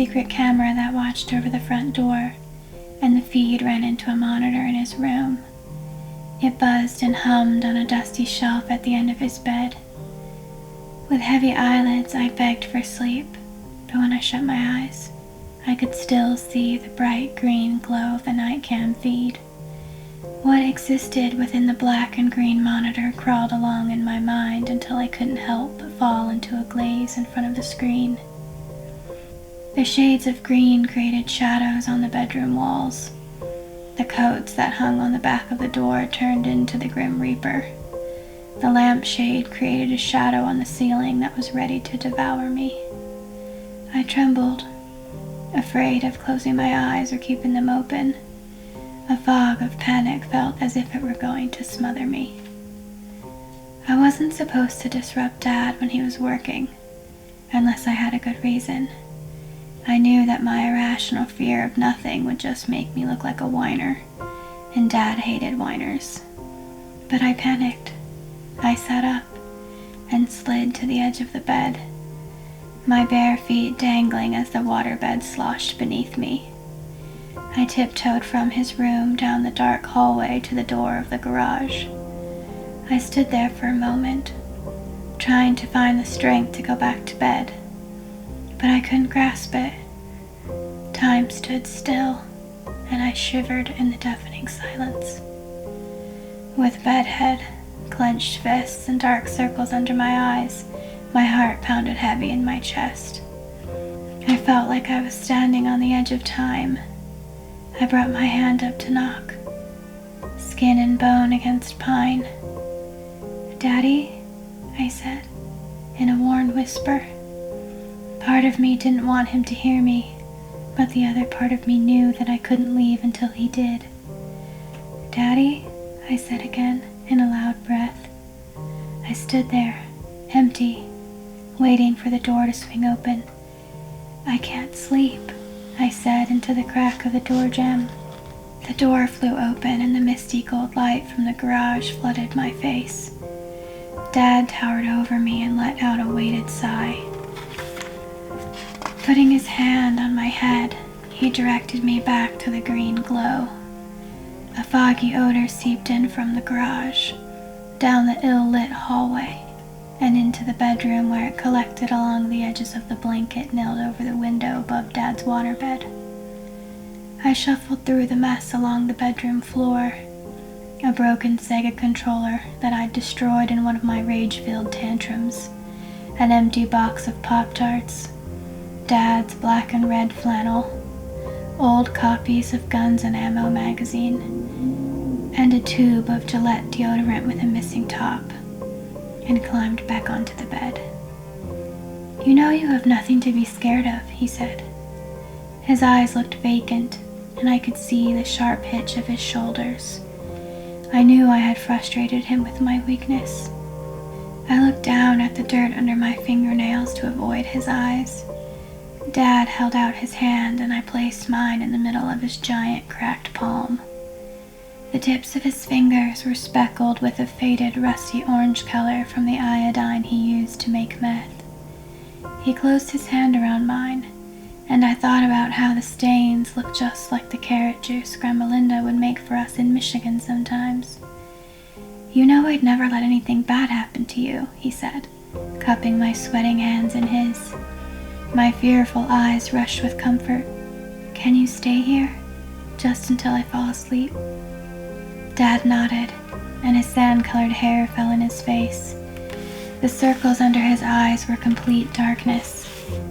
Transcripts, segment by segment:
secret camera that watched over the front door, and the feed ran into a monitor in his room. It buzzed and hummed on a dusty shelf at the end of his bed. With heavy eyelids, I begged for sleep, but when I shut my eyes, I could still see the bright green glow of the night cam feed. What existed within the black and green monitor crawled along in my mind until I couldn't help but fall into a glaze in front of the screen. The shades of green created shadows on the bedroom walls. The coats that hung on the back of the door turned into the Grim Reaper. The lampshade created a shadow on the ceiling that was ready to devour me. I trembled, afraid of closing my eyes or keeping them open. A fog of panic felt as if it were going to smother me. I wasn't supposed to disrupt Dad when he was working, unless I had a good reason. I knew that my irrational fear of nothing would just make me look like a whiner, and Dad hated whiners. But I panicked. I sat up and slid to the edge of the bed, my bare feet dangling as the waterbed sloshed beneath me. I tiptoed from his room down the dark hallway to the door of the garage. I stood there for a moment, trying to find the strength to go back to bed, but I couldn't grasp it. Time stood still, and I shivered in the deafening silence. With bedhead, clenched fists, and dark circles under my eyes, my heart pounded heavy in my chest. I felt like I was standing on the edge of time. I brought my hand up to knock, skin and bone against pine. "Daddy," I said, in a worn whisper. Part of me didn't want him to hear me, but the other part of me knew that I couldn't leave until he did. "Daddy," I said again, in a loud breath. I stood there, empty, waiting for the door to swing open. "I can't sleep," I said into the crack of the door jamb. The door flew open and the misty gold light from the garage flooded my face. Dad towered over me and let out a weighted sigh. Putting his hand on my head, he directed me back to the green glow. A foggy odor seeped in from the garage, down the ill-lit hallway, and into the bedroom where it collected along the edges of the blanket nailed over the window above Dad's waterbed. I shuffled through the mess along the bedroom floor. A broken Sega controller that I'd destroyed in one of my rage-filled tantrums, an empty box of Pop-Tarts, Dad's black and red flannel, old copies of Guns and Ammo magazine, and a tube of Gillette deodorant with a missing top, and climbed back onto the bed. "You know you have nothing to be scared of," he said. His eyes looked vacant, and I could see the sharp hitch of his shoulders. I knew I had frustrated him with my weakness. I looked down at the dirt under my fingernails to avoid his eyes. Dad held out his hand, and I placed mine in the middle of his giant cracked palm. The tips of his fingers were speckled with a faded rusty orange color from the iodine he used to make meth. He closed his hand around mine, and I thought about how the stains looked just like the carrot juice Grandma Linda would make for us in Michigan sometimes. "You know I'd never let anything bad happen to you," he said, cupping my sweating hands in his. My fearful eyes rushed with comfort. "Can you stay here? Just until I fall asleep?" Dad nodded, and his sand-colored hair fell in his face. The circles under his eyes were complete darkness.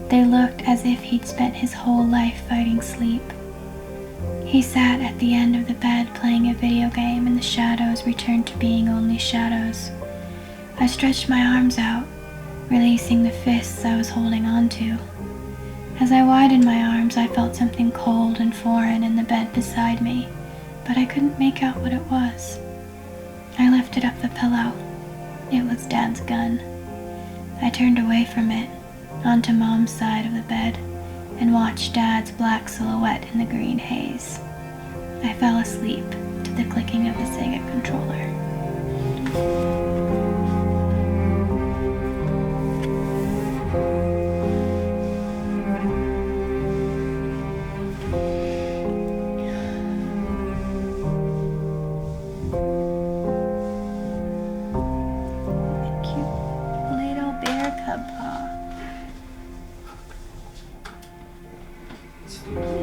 They looked as if he'd spent his whole life fighting sleep. He sat at the end of the bed playing a video game, and the shadows returned to being only shadows. I stretched my arms out, releasing the fists I was holding on to. As I widened my arms, I felt something cold and foreign in the bed beside me, but I couldn't make out what it was. I lifted up the pillow. It was Dad's gun. I turned away from it, onto Mom's side of the bed, and watched Dad's black silhouette in the green haze. I fell asleep to the clicking of the Sega controller. Easton.